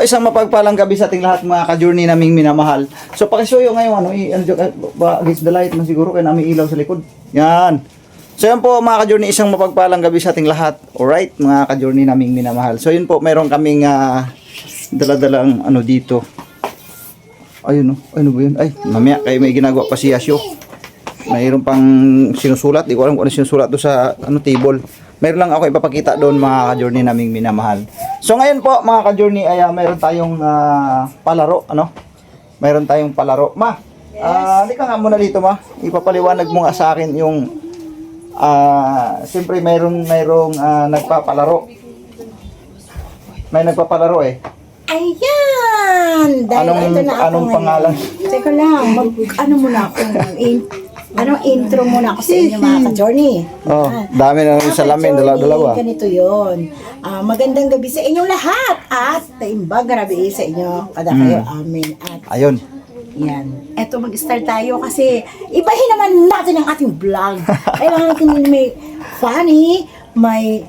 po, isang mapagpalang gabi sa ating lahat mga ka-journey naming minamahal. So pakisuyo ngayon, against the light man siguro, kaya namin ilaw sa likod. Yan. So yan po mga ka-journey, isang mapagpalang gabi sa ating lahat. Alright, mga ka-journey naming minamahal. So yun po, mayroon kaming dala-dalang dito. Ayun ano ba yun? Ay, mamaya kayo may ginagawa pa si Yasyo. Mayroon pang sinusulat, di ko alam kung ano sinusulat doon sa table. Mayroon lang ako ipapakita doon mga ka-journey naming minamahal. So ngayon po mga ka-journey ay mayroon tayong palaro, Mayroon tayong palaro. Ma, halika nga muna dito, ma. Ipapaliwanag mo nga sa akin yung siyempre mayroong nagpapalaro. May nagpapalaro eh. Ayan! Dahil ito na ako anong ngayon. pangalan? Teka lang, muna ako. Intro muna ako sa inyo mga ka-journey. Oh, dami na rin salamin, dalawa. Ganito yun. Magandang gabi sa inyong lahat at taimbag grabe sa inyo. Kada kayo amin. At Ayun. yan. Eto mag-start tayo kasi ibahin naman natin ang ating vlog. Kailangan natin may funny, may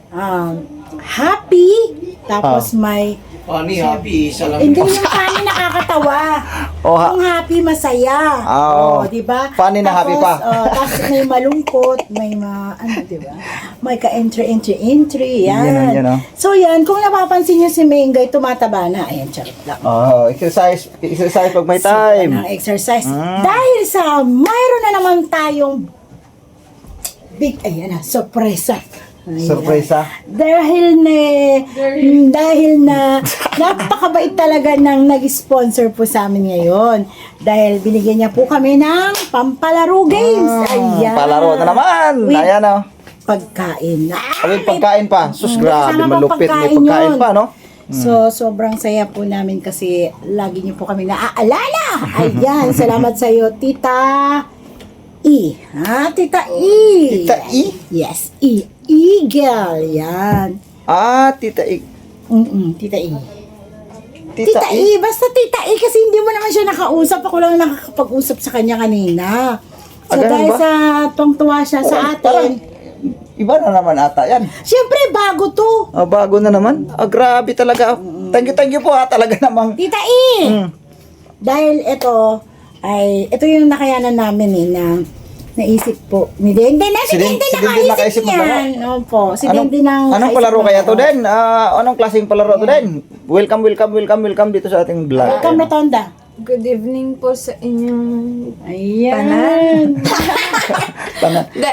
happy, tapos may Funny, happy, salamin. hindi yung funny nakakatawa. Yung happy masaya. Di ba? Funny na happy pa. Tapos may malungkot, may di ba? May ka-entry. Yan. Yan. So yan, kung napapansin niyo si Mengay, tumataba na. Ayan, charot lang. Exercise pag may time. Exercise. Dahil sa mayroon na naman tayong sorpresa. Ayan. Sorpresa. Dahil na napakabait talaga ng nag-sponsor po sa amin ngayon. Dahil binigyan niya po kami ng pampalaro games. Ayan. Palaro na naman. With Ayan pagkain. May pagkain pa. Sus, grabe, kasama pang malupit. May pagkain pagkain yun. pa, no? So, sobrang saya po namin kasi lagi niyo po kami naaalala. Ayan, salamat sa iyo, Tita E. Tita E. Tita E? Yes, E. Eagle. Yan. Tita E. Tita E. Tita E. Basta Tita E kasi hindi mo naman siya nakausap. Ako lang nakakapag-usap sa kanya kanina. So, ganun dahil ba? sa tuwang-tuwa siya sa Parang atin. iba na naman ata yan. Siyempre, bago to. Bago na naman. Grabe talaga. Thank you po talaga namang. Tita E! Dahil ito yung nakayanan namin na naisip po ni Denden. Si Denden nakaisip mo ba? yan. Opo, si Denden ang Anong palaro kaya to, Den? Anong klaseng palaro to, Den? Welcome dito sa ating vlog. Welcome, Rotonda. Good evening po sa inyong Ayan.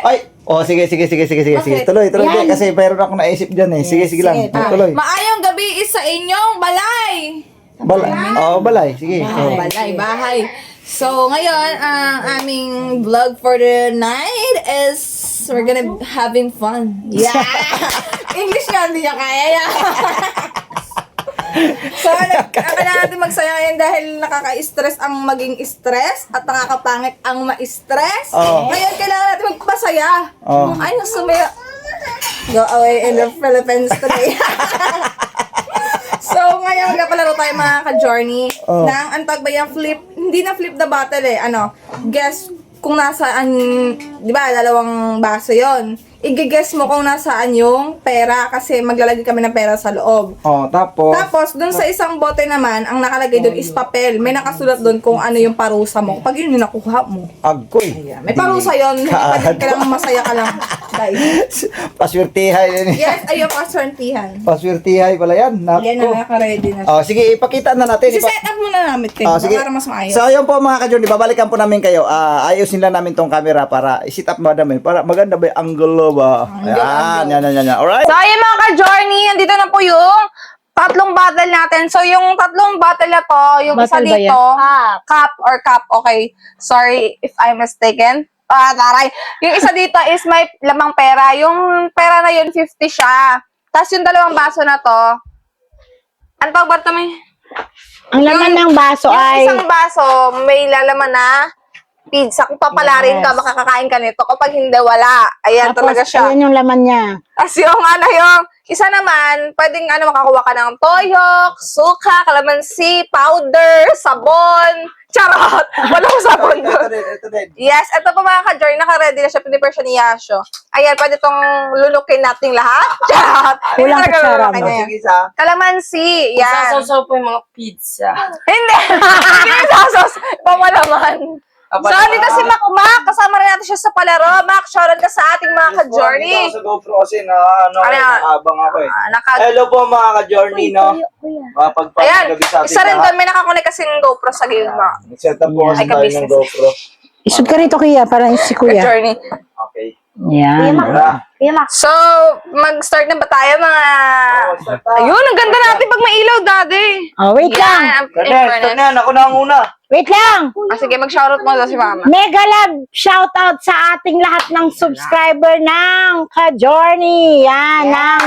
Ay, sige. Tuloy. Yan. Kasi mayroon akong naisip dyan eh. Sige lang. Tuloy. maayong gabi sa inyong balay. Balay. Sige. Bahay. So, ngayon, ang aming vlog for the night is we're gonna having fun. Yeah! English nga, hindi niya kaya yan. So, kailangan natin magsaya ngayon dahil nakaka-stress ang maging stress at nakakapangit ang ma-stress. Ngayon, kailangan natin magpasaya. Ay, sumaya. Go away in the Philippines today. So, ngayon magpapalaro tayo mga ka-journey ng antag ba yung hindi na flip the bottle guess kung nasaan, di ba, 2 baso yon. I-guess mo kung nasaan yung pera kasi maglalagay kami ng pera sa loob. Tapos, dun sa isang bote naman, ang nakalagay dun is papel. May nakasulat dun kung ano yung parusa mo. Pag yun yung nakuha mo. Agkoy. May parusa yun. Kailangan masaya ka lang. Guys. Paswertihay yun. Yes, ayun, paswerte. Paswertihay pala yan. Yan na, naka-ready na. Sige, ipakita na natin. Si-set up muna namin kayo Sige. para mas maayos. So, ayun po mga ka-journey, babalikan po namin kayo. Ayusin lang namin tong camera para i-set up mo namin. Para maganda ba yung angulo ba? Yan. Alright? So, ayun mga ka-journey, andito na po yung 3 bottle natin. So, yung 3 bottle na to, yung isa dito, cup, okay. Sorry if I'm mistaken. Taray. Yung isa dito is may lamang pera. Yung pera na yun, 50 siya. Tapos yung 2 baso na to, ang tawag ba ito may? Ang laman ng baso ay... Yung isang baso, may lalaman na pizza. Kung papalarin ka, makakakain ka nito. Kapag hindi, wala. Ayan talaga siya. Ayan yung laman niya. Tapos yung isa naman, pwedeng makakuha ka ng toyok, suka, kalamansi, powder, sabon, Charot! Walang usapan doon. Ito din. Yes, ito po mga ka-journey, naka-ready na siya, pinipare siya ni Yasho. Ayan, pwede itong lulukin nating lahat. Charot! Hindi Kulang talaga kutsara lulukin mo. na yan. Sige, sa. Kalamansi, yan. Sasaw po yung mga pizza. Hindi! Hindi sasos! Pamalaman. So, dito si Makmak. Kasama rin natin siya sa palaro. Mac, shoutout ka sa ating mga ka-journey. Sa GoPro kasi na Ano yan? abang ako eh. Naka Hello po mga ka-journey, no? Ayan, Gabi sa ating isa rin lahat. doon, may nakakonek kasing GoPro sa gilma. Set up po kasi Ay, tayo ka-business. ng GoPro. Isod ka rito, Kuya, para si Kuya. Journey. Okay. Yan. Tara. So, mag-start na ba tayo mga... Ayun, ang ganda natin pag may ilaw, daddy. Oh, wait lang. Yan, in Start na fairness. yan. Ako na ang una. Wait lang. Sige, mag-shoutout mo daw si mama. Mega love shoutout sa ating lahat ng subscriber ng Ka-Journey. Yan, ng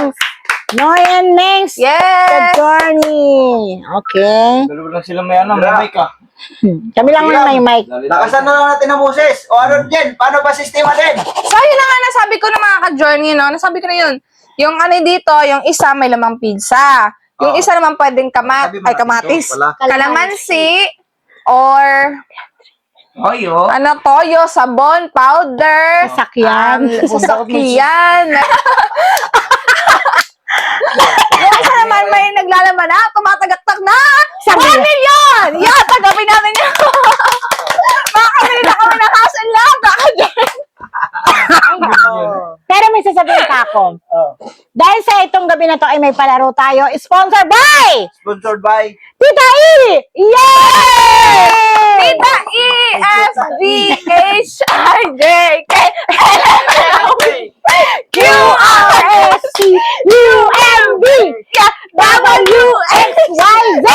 Noy and Mengs Yes! Ka-Journey. Okay. Dalawa lang sila may ano, may mic ah. Kami lang may mic. Lakasan na lang natin ang boses. O ano din? Paano ba sistema din? So, yun na nga nasabi ko na mga ka-journey, no? Nasabi ko na yun. Yung ano dito, yung isa may lamang pizza. Yung isa naman pwedeng Sabi mo na kamatis. dito, wala. Kalamansi, or Oyo. ano, toyo, sabon, powder, Sasakyan. sasakyan. Yung isa naman may naglalaman na, tumatagaktak na 1 million! Yan, tagapin natin yun. Makakabili na kami ng house and lot. Pero may sasabihin ka ako. Oh. Dahil sa itong gabi na to ay may palaro tayo, sponsored by Sponsored by Tita E! Yay! Tita E, S, V, H, I, J, K, L, M, N, Q, R, S, T, U, M, B, W, X, Y, Z.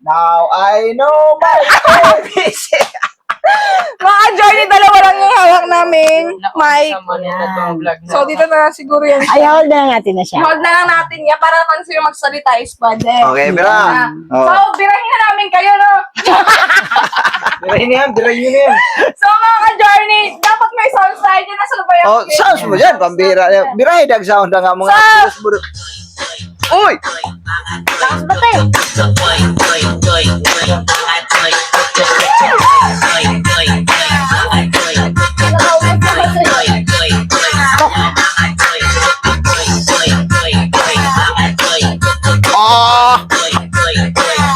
Now I know my ABC. Mga journey, dalawa lang yung hawak namin. Mike. So, dito na siguro yan. Ay, hold na natin na siya. Hold na lang natin yan para naman sila magsalita is pwede. Okay, Bira. So, birahin na namin kayo, no? Birahin na yan, birahin nyo na yan. So, mga ka-journey, dapat may sound slide yun. Nasa ba yung Oh, sounds mo dyan, pambira. Birahin ang sound na nga mga budot. Uy! Lakas ba tayo? Ah!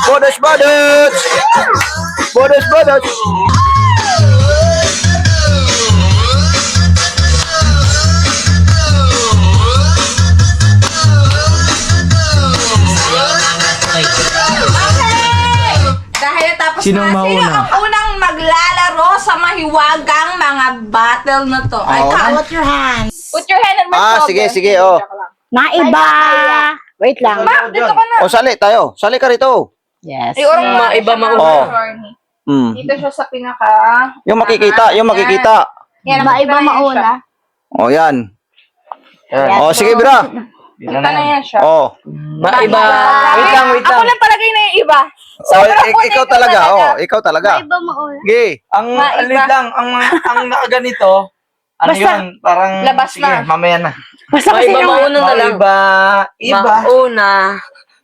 Bodos, bodos! Bodos, bodos! Dahil natapos Sinong na, sino mauna? ang unang maglalaro sa mahiwagang mga battle na to? Ay, Oh. count. Put your hands. Put your hand on my Ah, shoulder. sige, sige, oh. Naiba. Wait lang. Ma, dito ka na. O, sali tayo. Sali ka rito. Yes. Ay, orang Maiba mauna. Oh. Journey. Hmm. Dito siya sa pinaka... Yung makikita, yung makikita. Yan, maiba mauna. O, yan. O, sige, Bira. Dito na yan siya. O. Maiba. Wait lang, wait Ako lang. lang palagay na yung iba. O, ikaw talaga. O, ikaw talaga. Sige. Ang Maiba. alit lang, ang nakaganito, ano Basta- yun, parang, Labas sige, na. mamaya na. Basta kasi Maiba mauna na lang. Iba. Mauna.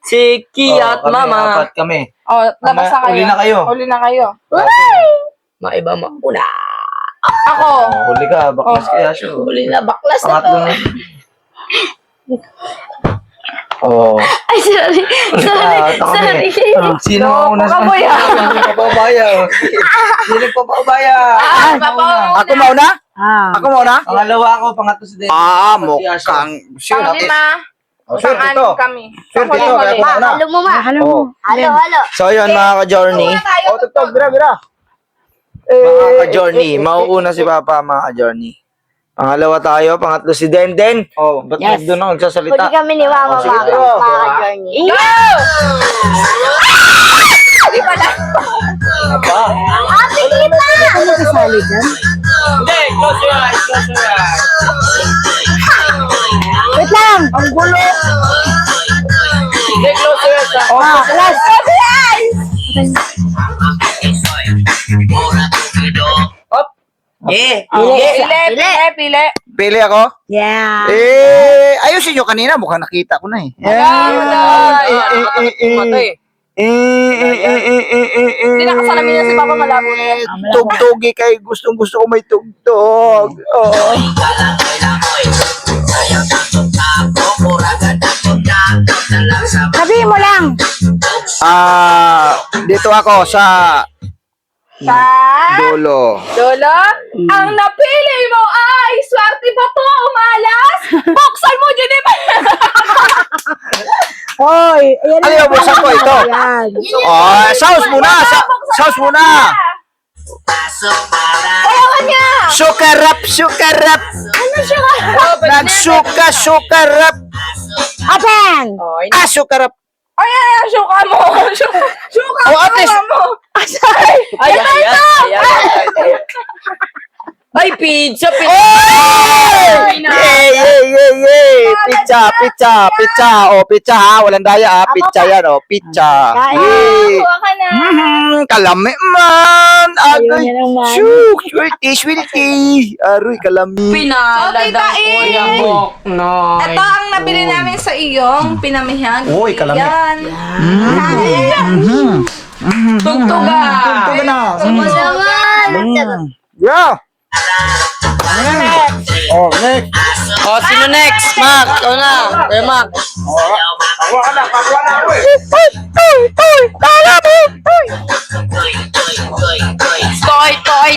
Si Kia at kami, Mama. apat kami. Oh, labas na kayo. Uli na kayo. Uli na kayo. Maiba mauna. Ako. Huli ka, baklas kaya siya. Huli na baklas na to. Pangatlo na. Oh. Ay, sorry. Sorry. Sino ang una sa Kaboy, ah. Sino nagpapaubaya? Sino nagpapaubaya? Ako mauna? Ah. Ako mauna? Pangalawa ako, pangatlo si Dennis. Ah, mukhang sure. Pang-lima. O, sure dito. Pang-anim kami. Sure dito. Kaya ako mauna. mo ma. Halo mo. Oh. So, yun mga ka-journey. Una tayo. O, tugtog. Bira, bira. Mga ka-journey. Mauuna si Papa, mga ka-journey. Pangalawa tayo, pangatlo si Denden. Oh, ba't Yes. doon ako nagsasalita? kami ni Mama. Oh, sige, bro. Journey. Go! Di pa na. Ano kasali dyan? Hindi, close your eyes, close your eyes. Wait lang. Ang gulo. Hindi, close your eyes. Oh, Last. Up. Yeah. Pili. pili ako? Yeah. Ayusin nyo kanina. Mukhang nakita ko na eh. Matay. Hindi nakasalamin niya si Papa Malabo na yan. Tugtugi kay gustong gusto ko may tugtog. Oh. Sabi mo lang. Dito ako sa Sa dulo. Lolo, ang napili mo ay swerte ba to umalas? Buksan mo, Jennifer! Hoy, ayan Ano yung buksan ko ito? Ayan. Oh, sauce muna. Sauce muna. Ayawan niya! Sukarap. Ano siya? Sukarap. Open! Sukarap. Ay, suka mo! Suka Oh, at least- mo! Ay, Ay, pizza, pizza. Yay! Pizza. Oh, pizza ha. Walang daya ha. Pizza yan, oh. Pizza. Kain. Yay! Kuha ka na! Kalami man! Ayun Agoy! yan naman. Shuk! Swilty! Aroy, kalami. Pinalada So, Tita ko E. yung buhok no. Ito ang nabili namin sa iyong pinamihan. Uy, kalami. Yan. Tugtuga. Tugtuga na. naman! Yeah! Oh, next. Oh, sino next? Mac, ikaw na. Kuya Mac.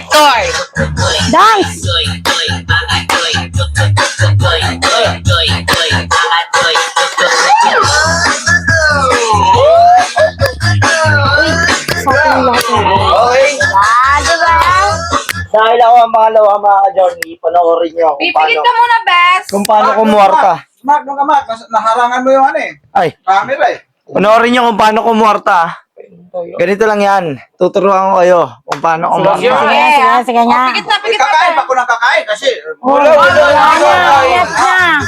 Toy. Dance! Okay. Dahil ako ang pangalawa mga ka-Johnny, panoorin niyo kung Pipigit paano, ka muna, Bes! kung paano kumuwarta. Mark, nung kamat, naharangan mo yung ano eh. Ay, Camera eh. panoorin niyo kung paano kumuwarta. Ganito lang yan. Tuturuan ko kayo kung paano kumuwarta. Sige nga. Pigit na, Eh, pigit na! kakain pa ko ng kakain kasi. Wala. Yes na.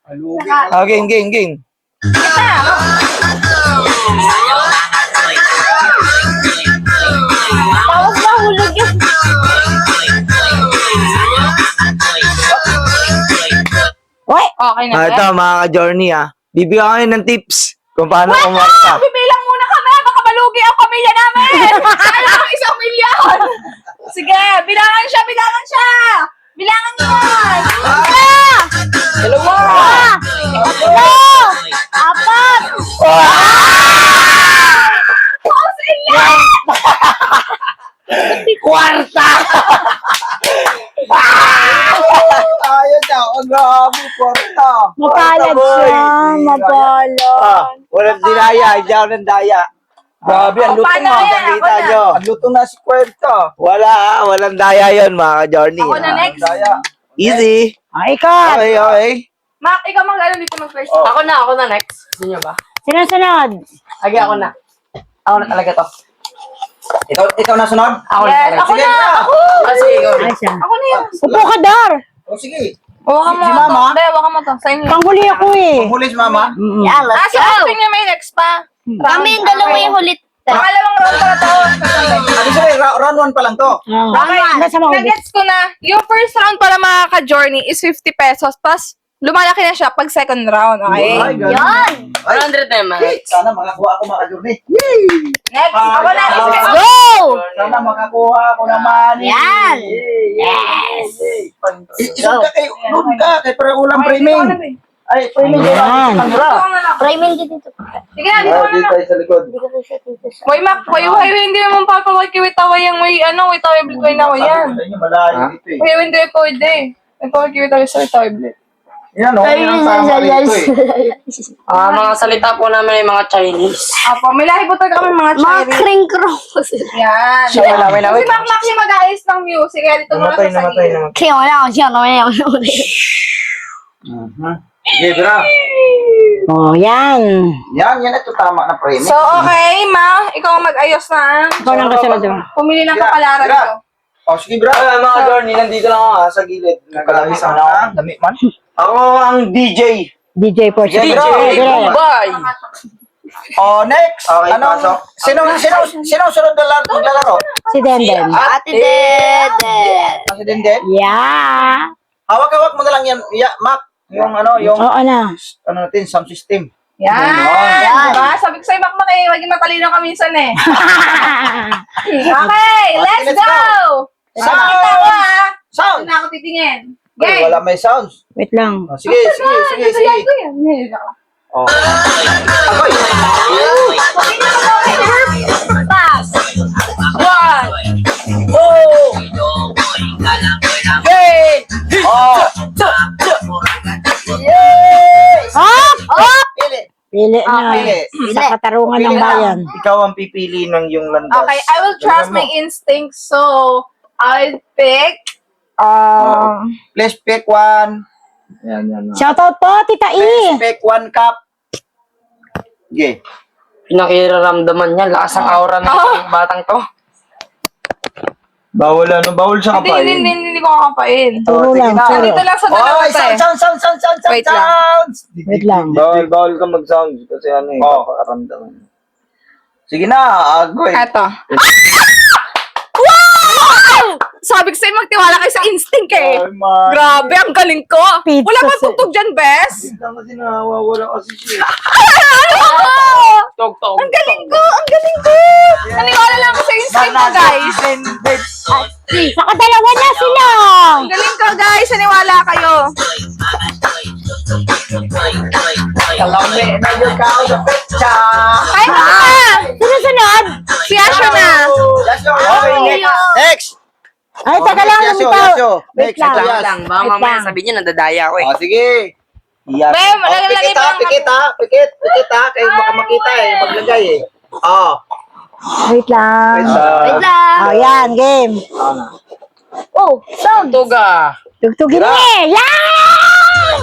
Alugi. Game. Tapos mahulog yun. Uy! Okay na, Bes? Ito mga ka-Johnny bibigyan ko kayo ng tips kung paano kumuwarta. Bibilang muna kami! Baka malugi ang pamilya namin! Kailangan ng 1 milyon! Sige, bilangan siya! Bilangan niya! Dalawa. Apat! Kwarta! Ayun siya, ang grabe, kwarta. Mapalad siya. Mapalad. Walang dinaya, hindi ako ng daya. Grabe, ang lutong paano mga yan? pagkita Ako na. nyo. Ang luto na si kwarta. Walang daya yun mga ka-Johnny. Ako na next. Daya. Easy. Ay, cut! Okay. Mac, ikaw mag-ano dito mag-first. Ako na next. Gusto niyo ba? Sunod. Agi, ako na. Ako na talaga to. Ikaw na sunod? Ako na Yes, talaga. ako na! Ako! Sige, ikaw. Ay, siya. Ako na yan! Upo ka, Dar. O sige. Hawakan mo Si to. Mama? Hindi, hawakan mo to. Sa inyo. Panghuli ako eh. Panghuli si mama. Sa acting niya may next pa. Kami yung dalawa yung hulit. Pangalawang round para to. Ano sige, round 1 pa lang to. Okay, hanggang sa mahulog. Nagets ko na, yung first round para mga ka-journey is 50 pesos. Plus, lumalaki na siya pag second round. Okay? Ay, ganun. Yan! 100 na yung mga. Sana makakuha ako mga journey. Next, ako na. Let's Go! Sana makakuha ako naman. Yan! Yes! Isang ka kay doon ka kay para ulam framing. Ay, framing kay Yan. camera. Framing din dito. Sige na, dito Dito na. tayo sa likod. Way, Mac, way, hindi naman papakiwitaway yung way, way taway blit, way na, way yan. Sa inyo malayo dito eh. Way, hindi pwede. May papakiwitaway sa taway blit. Yan o, yan ang tama rito eh. Mga salita po namin ay mga Chinese. Apo, may lahi po talaga kami mga Mga cherry. kring-krong. Yan. Siya, wala. Si Mac Mac yung mag-ayos ng music, kaya dito muna Namatay. sa gilid. Kaya wala, siya na wala. Sige, bra. Oh, yan. Yan ito tama na framing. So, okay, Ma, ikaw ang mag-ayos na. Ikaw lang kasunod doon. Pumili ng Bra, kapalaran bra. ko. O, sige, bra. Mga Johnny, nandito lang ako sa gilid. Nagkalami sa mga dami man. Ako ang DJ. DJ po siya. DJ Dire. Bye! O, next. Okay, Anong, pasok. sino sunod na naglalaro? Si Denden. Ate Dede. Kasi din din. Yeah. Hawak-hawak mo na lang yan, Mac. Yung ano, yung Oo na. ano natin, sound system. Yan. Diba? Sabi ko sa'yo, Makmak eh, maging matalino ka minsan eh. Okay, let's go! Sound! Makita ko ha. Sound! Doon na ako titingin. Ay, Okay. wala may sounds. Wait lang. Oh, sige. Natayaan ko yan. Oh. Agoy! Pass. One. Two. Three. Oh! Hop! Hop! Pili! Pili na. Pili. Sa katarungan ng bayan. Ikaw ang pipili ng yung landas. Okay, I will trust my instincts. So, I'll pick Please pick one. Yan. Shoutout po, Tita Please E. pick one cup. Okay. Pinakiraramdaman niya, lakas ang aura ng batang to. Bawal siya hindi ko kakapain. Turo lang, turo. Dito lang sa dalawa Oy, to eh. sound. Wait lang. Sounds. Wait lang. Bawal ka mag-sound kasi ano eh, papakaramdaman. Sige na, agoy. Eto. Wow! Sabi ko sa'yo, magtiwala kayo sa instinct eh. Ay, man. Grabe, ang galing ko. Pizza Wala bang sa- tugtog dyan, Bes? Lang kasi nawawala kasi siya. Tog. Ang galing ko! Ang galing ko! Naniwala lang ako sa instinct ko, guys. Saka dalawa na sila. Ang galing ko, guys. Naniwala kayo. Kalami na yung kao sa petsa. Ay, na! Susunod. Si Asha na. Okay, next. Ay, taga lang. Yasyo. Wait Next, lang. Lang, baka Wait mamaya lang. sabihin niya, nadadaya ko eh. Oh, sige. Yes. Be, malalagay pa lang. Pikit ha. Kaya baka makita eh, maglagay eh. Oh. Wait lang. Wait lang. Oh, yan, game. Oh, sound. Tuga. Tugtugin Tira. ni. Yan!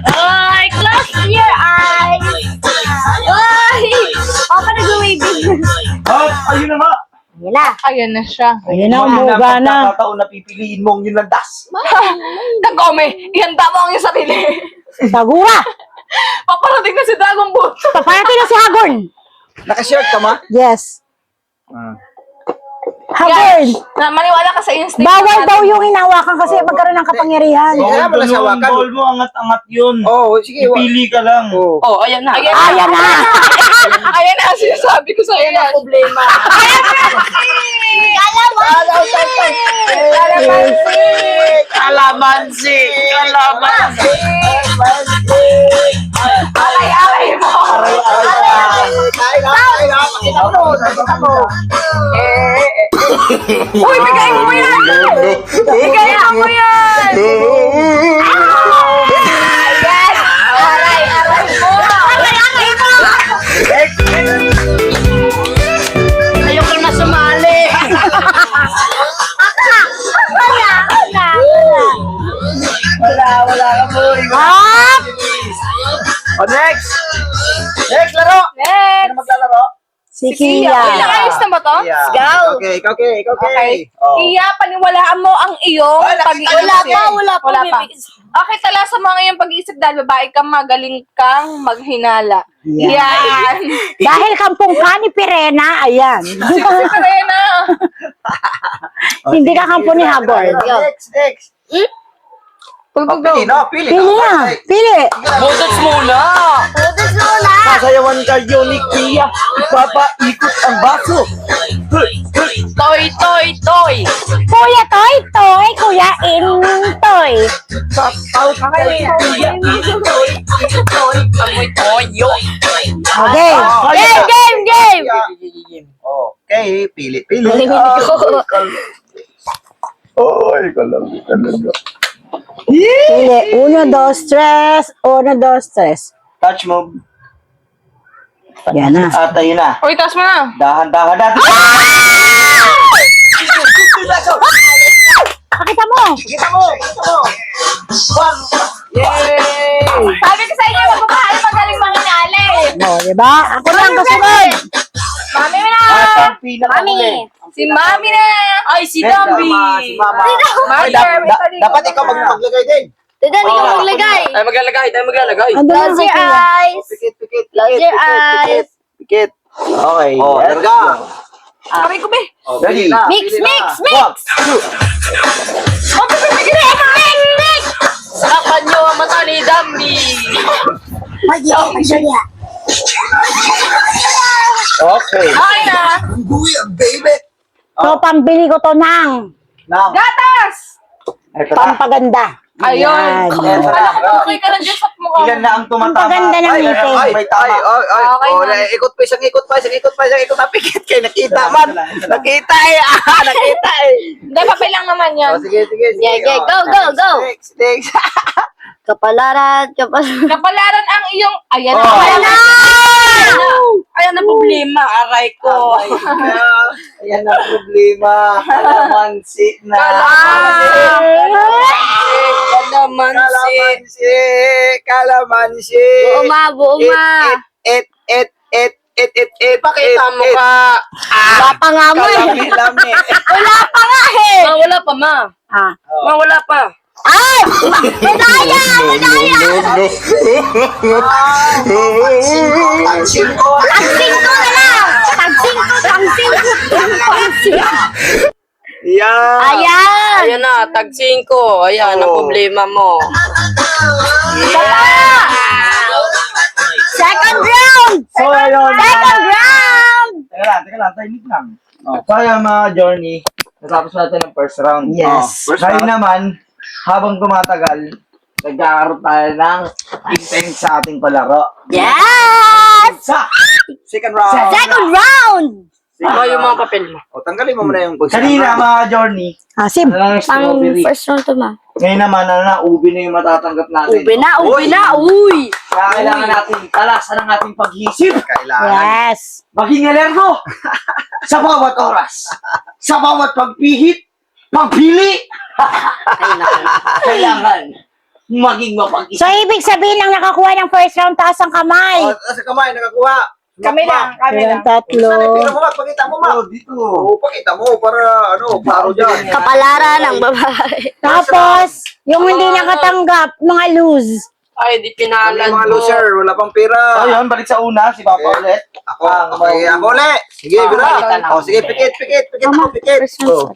Ay, close your eyes. Ay! Ako nag-waving. Ayun na nga. Yan na. Ayan na siya. Ayun na, umuga na. Pagkakataon na pipiliin mong yung landas. Nagkome, ihanda mo ang iyong sarili. Bagura. Paparating na si Dragon Boat. Paparating na si Hagorn. Naka-shirt ka ma? Yes. Hagorn. Guys, na maniwala ka sa instinct. Bawal natin. daw yung hinawakan kasi magkaroon ng kapangyarihan. Kaya mo nasawakan. Ball mo, angat-angat yun. Oo, sige. Pili ka lang. Oh. Oh, ayan na. Ayan Ayan na. Ayan na, sinasabi ko sa iyo. Ayan ang problema. Kalamansi! Alay mo. Uy, bigay mo yan. Bigay mo yan. Ayan. Aray mo. Aray mo. Ayoko na sumali! Wala ka boy. Hop. Oh, next. Next laro. Next. Sino maglalaro? Si Uy, Kia. nakayos na ba to? Yeah. go. Okay. Okay. Oh. Iya, paniwalaan mo ang iyong Ay, nakita pag-iisip. niyo Wala pa. Okay, tala sa mga iyong pag-iisip dahil babae kang magaling kang maghinala. Yan. Yan. Dahil kampong ka ni Pirena, ayan. Si Serena. Hindi ka kampo ni Hagorn. Next. Oh, pili, no? Pili. Pili na. Pili. Butots muna! Sasayawan kayo ni Kia. Ipapaikot ang baso. Toy! Kuya Toy Toy, Kuya Intoy. Pop out kay Kia. Amoy toyo! Okay. Game. Okay, pili. Oy, kalami talaga. Pili. 1, 2, 3. 1, 2, 3. Touch move. Yan na. At ayun na. Uy, taas mo na. Dahan-dahan natin. Pakita mo. Kita mo. One. Yay! Sabi ko sa inyo, magbabahay magaling manghinala eh. O, diba? Ako lang kasunod. Mami mo na. Ang pinakahuli. Si Mami na. Ay, si Next, Dambi! Si Mama. Mami, Dapat ikaw maglagay din. Tignan, ikaw maglagay. Tayo maglalagay. Ando lang Close si your Kuya. eyes. Pikit. Close your eyes. Pikit. Okay. Oh, larga. Sabi ko be. Ready? Mix. 1, 2. Sakan nyo ang mata ni Dambi. Okay. Okay na. So, pambili ko to ng Nang. Gatas! Ito na. pampaganda. Ayun. Yan. Okay ka na dyan sa mukha. Ilan na ang tumatama? Pampaganda ng ngipin. May tama. Okay Oh, na. ikot pa, isang ikot pa. Pikit kayo, nakita man. Nakita eh. Nakita eh. Hindi, papel lang naman yan. Oh, sige. Yeah, yeah, go, go, go. Next. Kapalaran. Kapalaran ang iyong... Ayan Oh. na. Ayan na problema. Aray ko. Ayan ang problema. Kalamansi na. Kalamansi. Buo ma. Pakita mo ka. Wala pa nga mo eh. Lami. Wala pa nga eh. Wala pa, ma. Ah. Ma, wala pa. Ay! Madaya! Tansin ko. Tagsing ko na lang! Tagsing ko! Yan. Ayan! Ayan na, tag 5. Ayan, ang problema mo. Second round! So, ayun. Second round! Teka lang, timing lang. So, ayun mga journey, natapos natin ang first round. Yes. Ngayon naman, habang tumatagal, nagkakaroon tayo ng intense sa ating palaro. Yes! Sa Second round. Second round! Ma, yung mga papel mo. O, tanggalin mo muna yung kanina mga journey, Sim. ano ng Pang strawberry. first round to ma. Ngayon naman, ubi na yung matatanggap natin. Ube na, uy! Kaya kailangan natin talasan ang ating pag-iisip. Kailangan. Yes. Maging alerto sa bawat oras. Sa bawat pagpihit, pagpili. Kailangan maging mapag-isip. So, ibig sabihin ng nakakuha ng first round, taas ang kamay. O, sa kamay, nakakuha. Kami lang. Yan, tatlo. Pira mo, pakita mo, ma. Dito. Oo, pakita mo para, klaro dyan. Kapalaran ng babae. Tapos, yung hindi nakatanggap, mga lose. Ay, di Ano pinalan yung mga mo. loser, wala pang pira. So, yun, balik sa una, si Papa ulit. Ako, okay, ako ulit. Sige, bira. palitan ako. O, sige, pikit ako, pikit. First round.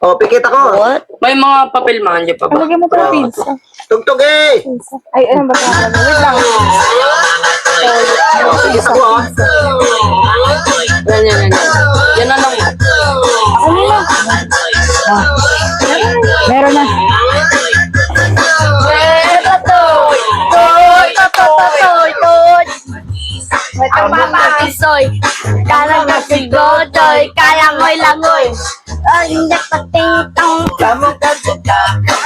O, pikit ako. What? May mga papel man, dyan pa ba? Lagyan mo pa natin. Tugtog eh. Ay, ano ba? Wait lang. O, pikit ako, ha. Yan. Yan na lang. Meron na. Soy, kalang nasigotoy, kaya mo'y langoy. Ay, nakating-tong.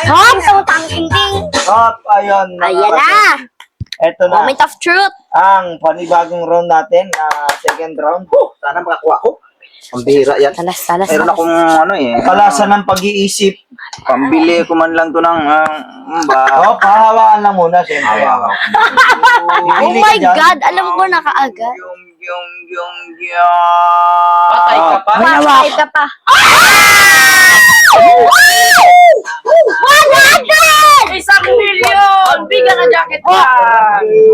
Hop, tang ting ting. Hop, ayun. Ayan na. Ito na. Moment of truth. Ang panibagong round natin, second round. Sana makakuha ko. Ang bihira yan. Talas. Meron akong Talasan ng pag-iisip. pambili ko man lang to ng Oh, pahawaan lang muna, siyempre. Oh my God, alam ko na kaagad. Patay ka pa. Patay ka pa. 100! 1,000,000! Bigyan na jacket pa.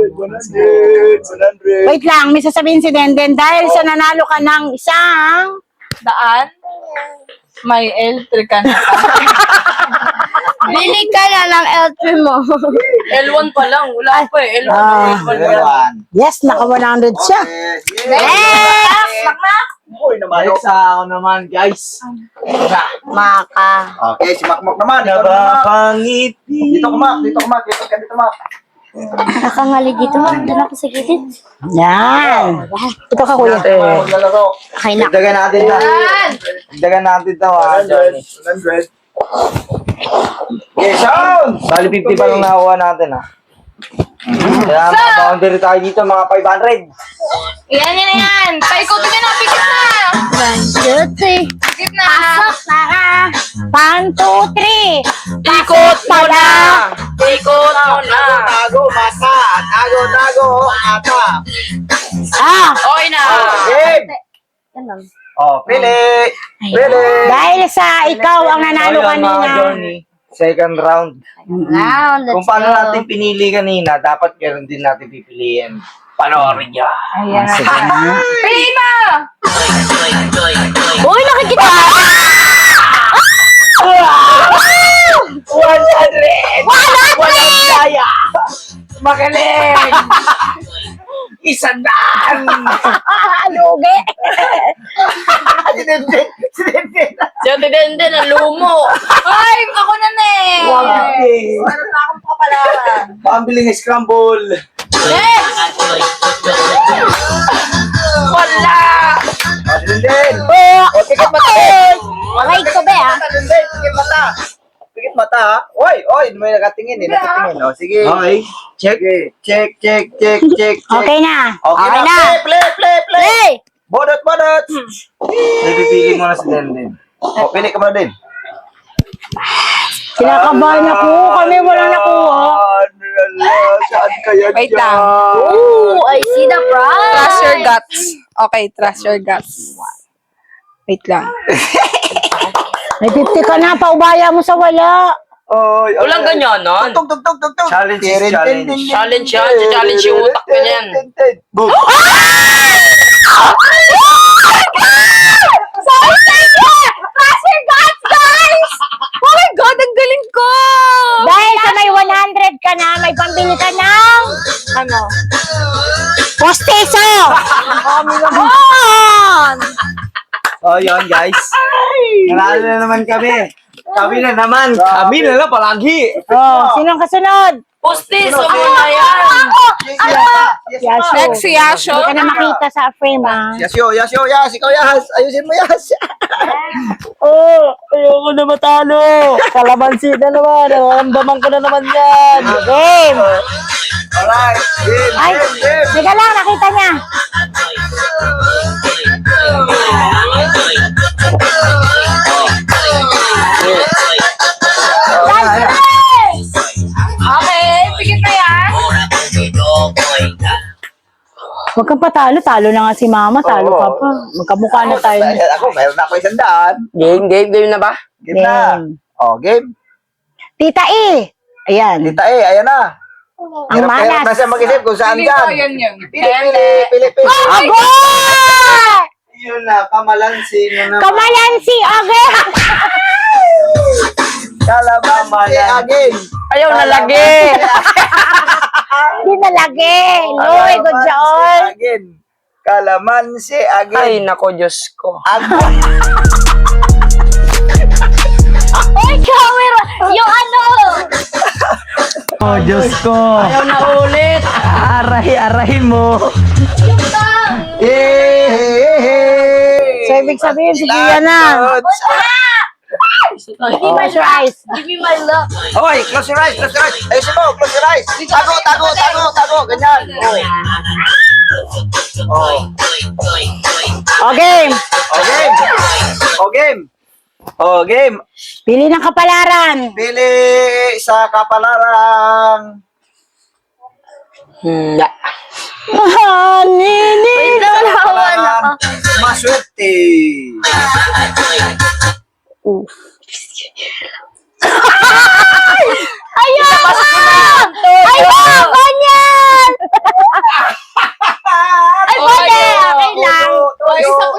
100. Wait lang, may sasabihin si Denden. Dahil sa nanalo ka ng isang... Daan. May L3 ka na. Bili ka na ng L3 mo. L1 pa lang. Wala pa eh. L1 Ah. L1 pa lang. One. Yes, naka 100 siya. Yes! Balik sa ako naman, guys. Maka. Okay, si Makmak naman. Ikaw naman. Napangiti. Dito ka, Mak. Dito, Mak. Nakangali dito. Doon ako sa gilid. Yan. Ito ka, kuya. Maglalaro. Okay na. Dagdagan natin ito. Dagdagan natin ito, 100. Okay, sound! Bali 50 pa lang nakuha natin, Kaya mga boundary tayo dito, mga 500. Yan. Paikutin ka na. Pikit na. 1, 2, 3. Pikit na. Pasok na ka. 1, 2, 3. Ikot mo na. Ikot mo na. Tago, mata. Tago, mata. Ah, Okay na. Game. Yan lang. Oh, Pili. Pili. dahil sa ikaw ang nanalo Ayun, mga kanina. journey. Second round. Now, let's Kung paano go. natin pinili kanina, dapat meron din natin pipiliin. Panoorin niya. Ayan. Prima! Uy, nakikita! 100! 100! Lugi. Si Denden! Si Denden! Si Ate Denden, ang lumo. Ay, ako na na eh. Meron na akong kapalaran. Pambiling scramble. Next! Wala! Si Denden! Oh, Pikit mata, Ben! aray ko ba ah? Denden, pikit mata! Pikit mata, ha? Oy, may nakatingin eh, nakatingin. O, sige. Okay. Check. Check. Okay na. Okay na. Play! Play! Bodot! Napipili mo na si Denden. O, pili ka muna din. Kinakabahan ako. Kami walang nakuha. Saan kaya Wait lang. Ooh, I see the prize. Trust your guts. Okay, trust your guts. Wait lang. May 50 ka na. Paubaya mo sa wala. Walang ganyanan. Tug. Challenge is challenge. Challenge yan. Challenge yung utak ko niyan. Go. Sorry sa inyo! Trust your guts, guys! Oh my God, ang galing ko! Dahil sa may 100 ka na, may pambili ka ng Ano? postiso! Oh, yun guys. Nanalo na naman kami. Kami na naman. Kami na lang palagi. Oh, sinong kasunod? Pustiso mo na yan. Yasho. Next si Yasho. Hindi ka na makita sa frame ah. Yas. Ikaw Yas. Ayusin mo Yas. Oh, ayoko na matalo. Kalamansi na naman. Naramdaman ko na naman yan. Game. Alright. Ay, teka lang, nakita niya. Okay, pikit na yan. Huwag kang patalo. Talo na nga si mama. Talo ka pa. Magkamukha na tayo. Ako, meron na ako 100. Game na ba? Game na. Game. Oh, game. Tita E. Ayan. Tita ayan na. Ang malas. Na siya mag-isip kung saan Pili ko, dyan. yan yun. Pili. Abo! Yun na, kamalansi na naman. Kamalansi. Okay. Kalamansi again. Ayaw na lagi. Hindi na lagi. Loy, good job. Again. Kalamansi again. Ay, nako, Diyos ko. Oy, camera! Yung ano! Oh, Diyos ko. Ayaw na ulit. Arahin mo. So, ibig sabihin, sige yan na. Close your eyes. Give me my love. Hoy, close your eyes. Ayusin mo, close your eyes. Tago. Ganyan. Oh. Okay. Game. Pili ng kapalaran. Pili sa kapalarang. Hindi. Nini. Wait lang, nahawa na ako. Maswerte. Ayoko! Ayoko niyan! Ay, pwede. Okay lang.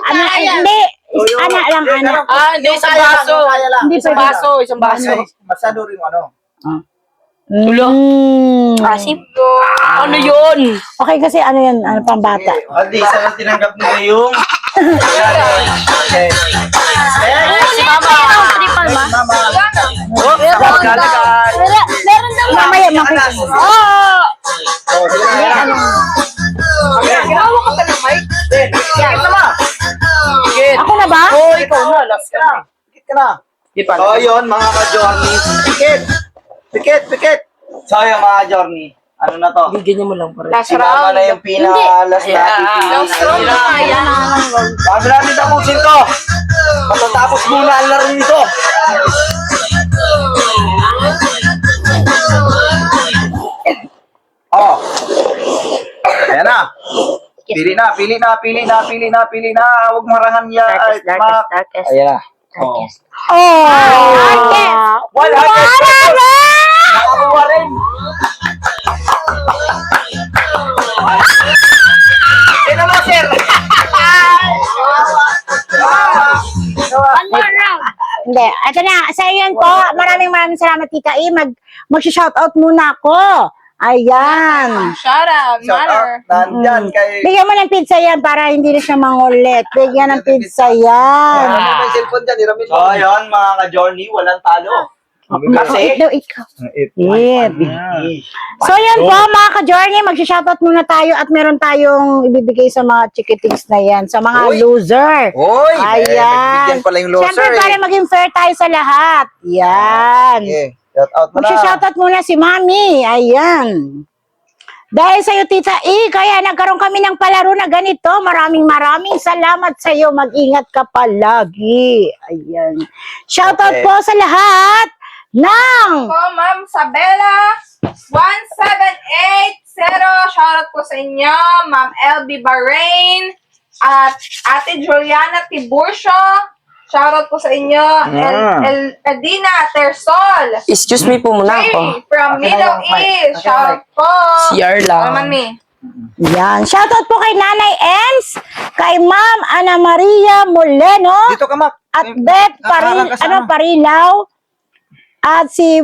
Ano, hindi. Ana lang, ana. Hindi, isang baso. Hindi Isang pwede. baso, isang baso. Masyado rin ano. Tulo. Asim. Ano yun? Okay, kasi ano yan, ano pang bata. Hindi, sana tinanggap nila yung... Okay. Si Mama. Triple ba? Mama. Oh, kalagay. Meron daw ba? Mamaya, makita. Oh, sige na. Ginawa ko ka ng mic. Sige na. Sige. Ako na ba? Oh, ikaw na. Last ka na. Pikit ka na. Di pa. So, yun, mga ka-journey. Pikit. So, yung mga journey. Ano na to? Ganyan mo lang pare. Last Sinama round. na yung pinakalas Hindi. natin. Last round na kaya. Sabi namin tapusin to. Matatapos muna ang laro nito. Oh. Ayan na. Pili na. Huwag marangan yan. Ay, Darkest. Ayan na. Oh. Oh! Wala Nakakuha rin. Sino mo, sir? One more round. Hindi. Ito na. Sa iyo yan po. Maraming salamat, Tita E. Mag-shoutout muna ako. Ayan. Shout out, Shout out. mother. Nandyan kay... Bigyan mo ng pizza yan para hindi na siya mangulit. Bigyan ng pizza yan. Ano may cellphone dyan? Iramin mo. So, yun, mga ka-journey, walang talo. Eat daw, ikaw. Eat. Eat. So yan po mga ka-journey, mag-shoutout muna tayo at meron tayong ibibigay sa mga chikitings na yan, sa mga Uy. loser. Uy! Ayan. Nagbigyan pala yung loser Siyempre para maging fair tayo sa lahat. Yan. Okay. Shout out mo na. Mag-shoutout muna si Mami. Ayan. Dahil sa'yo, Tita E, kaya nagkaroon kami ng palaro na ganito. Maraming salamat sa'yo. Mag-ingat ka palagi. Ayan. Shoutout Okay. po sa lahat ng... Po, Ma'am Sabela 1780. Shoutout po sa inyo, Ma'am LB Bahrain at Ate Juliana Tiburcio. Shoutout po sa inyo, Edina Tersol. Excuse me po muna ako. Jay from Middle East. Shoutout po. CR lang. Naman me. Yan. Shoutout po kay Nanay Ems, kay Ma'am Ana Maria Moleno, Dito ka, Mac. at Beth Parilaw, at si,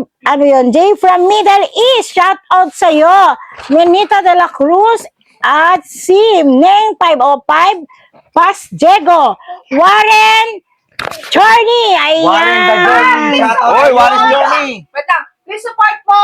Jay from Middle East. Shoutout sa'yo. Nenita de la Cruz, at si Neng 505, Pas Diego, Warren Chorny. Ayan. Warren the Journey. Shout out. Oy, Wallace Journey. Wait lang. Please support po,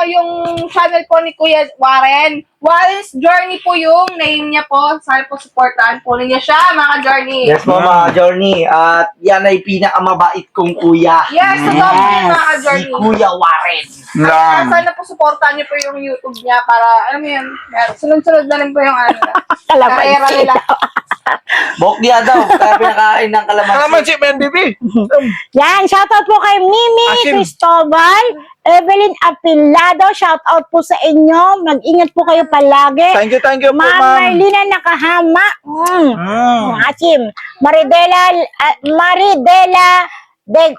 yung channel po ni Kuya Warren. Warren's Journey po yung name niya po. Sana po supportahan po ninyo siya, mga Journey. Yes po, mga journey. At yan ay pinakamabait kong kuya. Yes, totoo po yun, mga Si Journey. Kuya Warren. Lang. Sana po supportahan niyo po yung YouTube niya para, alam mo yun, sunod-sunod na rin po yung era nila. Bok dia daw. Kaya pinakain ng kalamansi. Kalamansi, MNBB. Yan, shoutout po kay Mimi Asim. Cristobal, Evelyn Apilado, shoutout po sa inyo. Mag-ingat po kayo palagi. Thank you po, Ma'am ma'am. Marlina Nakahama. Asim. Maridela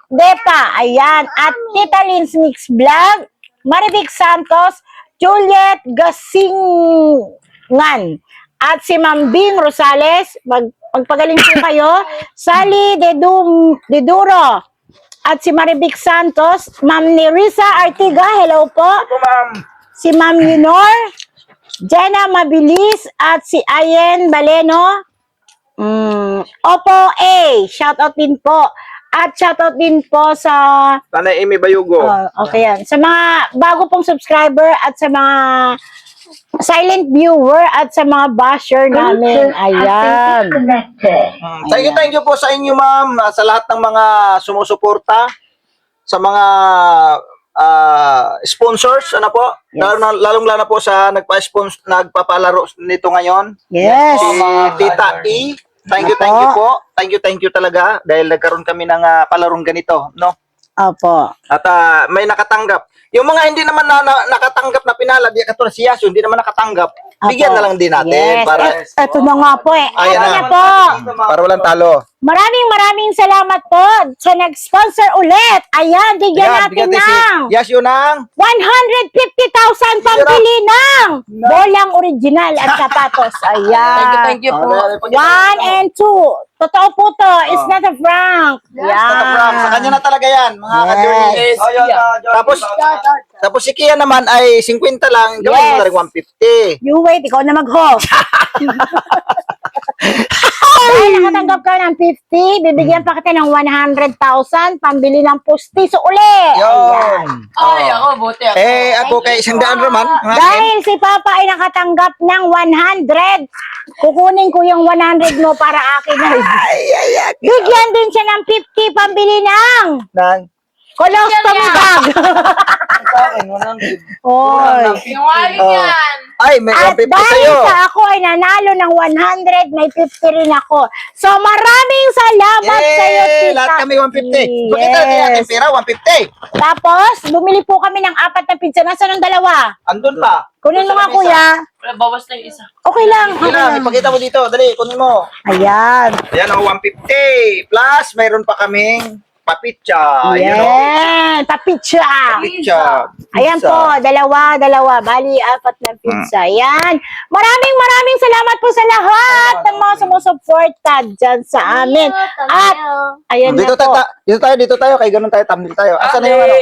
Depa. Ayan. At Tita Lynn's Mix Vlog. Maribik Santos. Juliet Gasingan. At si Ma'am Bing Rosales. Magpagaling po kayo. Sally Deduro. At si Maribik Santos. Ma'am Nerissa Artiga. Hello po. Si Ma'am Yunor. Jenna Mabilis. At si Ayen Baleno. Opo A. Shoutout din po. At shoutout din po sa Tanay Amy Bayugo. okay yan. Sa mga bago pong subscriber at sa mga silent viewer at sa mga basher namin. Ayan. Thank you po sa inyo, ma'am, sa lahat ng mga sumusuporta, sa mga sponsors, ano po? Yes. Lalong-lalo po sa nagpapalaro nito ngayon. Yes. Si Tita E. Thank you po. Thank you talaga dahil nagkaroon kami ng palarong ganito, no? Opo. At may nakatanggap. Yung mga hindi naman nakatanggap na pinala, di katulad si Yasu, hindi naman nakatanggap. Bigyan na lang din natin Yes. para Ito na nga po eh. Ayan Ano na. na po? para walang talo. Maraming salamat po sa nag-sponsor ulit. Ayan, bigyan natin ng Yasu ng 150,000 pambili ng bolang original at sapatos. Ayan. Thank you po. 1 and 2. Totoo po to. It's not a prank. Sa kanya na talaga yan, mga Yes. ka-journey. Yes. Oh, yun, Tapos si Kia naman ay 50 lang, gawin mo Yes. na rin 150. You wait, ikaw na mag-host. Dahil nakatanggap ka ng 50, bibigyan pa kita ng 100,000 pambili ng pustiso uli. Yun. Ay, ako, buti ako. Ako kay 100 naman. Dahil si Papa ay nakatanggap ng 100, kukunin ko yung 100 mo para akin na. Bigyan din siya ng 50 pambili ng colostrum bag. Sa akin, 100. Oy. Yung wallet yan. Ay, may At 150 dahil sa'yo. sa ako ay nanalo ng 100, may 50 rin ako. So maraming salamat sa iyo, Tita. Lahat kami 150. Yes. Pakita natin natin pera, 150. Tapos, bumili po kami ng 4 na pizza. Nasaan ang dalawa? Andun pa. Kunin mo nga, kuya. Wala, bawas na yung isa. Okay lang. Sige na, ipakita mo dito. Dali, kunin mo. Ayan. Ayan ang 150. Plus, mayroon pa kaming papitsa. You know? Yeah. Tapitsa. Pizza. Ayan po, dalawa. Bali, 4 na pizza. Ayan. Maraming salamat po sa lahat ng mga sumusuporta dyan sa amin. At, ayan Dito, na po. Dito tayo, kay ganun tayo, thumbnail tayo. Asan na yung ano?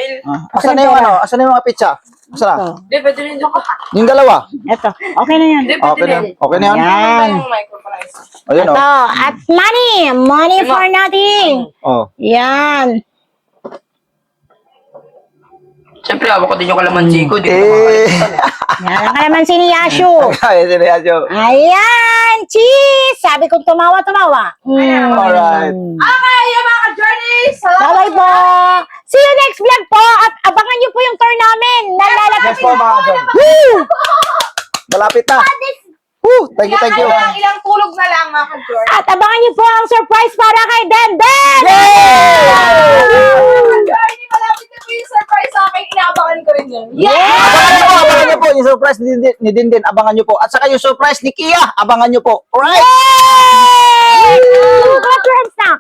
Asan na yung ano? Asan na yung mga pizza? Asan na? Hindi, pwede rin dito. Yung dalawa? Ito. Okay na yan. Hindi, pwede Okay na. rin. Okay na yan? Yan. Yung microphone. Ayun Ito. oh. At money. Money for nothing. Oh. Yan. Siyempre, hawak ko din yung kalamansi ko. Di ko Eh. Yan ang kalamansi ni Yashu. Ay, seryoso. Ayan. Cheese. Sabi kong tumawa. Alright. Okay, yung mga ka-journey! Bye-bye po. See you next vlog po. At abangan niyo po yung tour namin. Nalalapit Yes po, mga John. Woo! Malapit na. Woo! Thank you, thank you. Ilang tulog na lang mga ka-journey. At abangan niyo po ang surprise para kay Denden. Journey, malapit na po yung surprise sa akin. Inaabangan ko rin yun. Abangan niyo po yung surprise ni Dindin. Abangan niyo po. At saka yung surprise ni Kia. Abangan niyo po. Alright. Clap your hands now.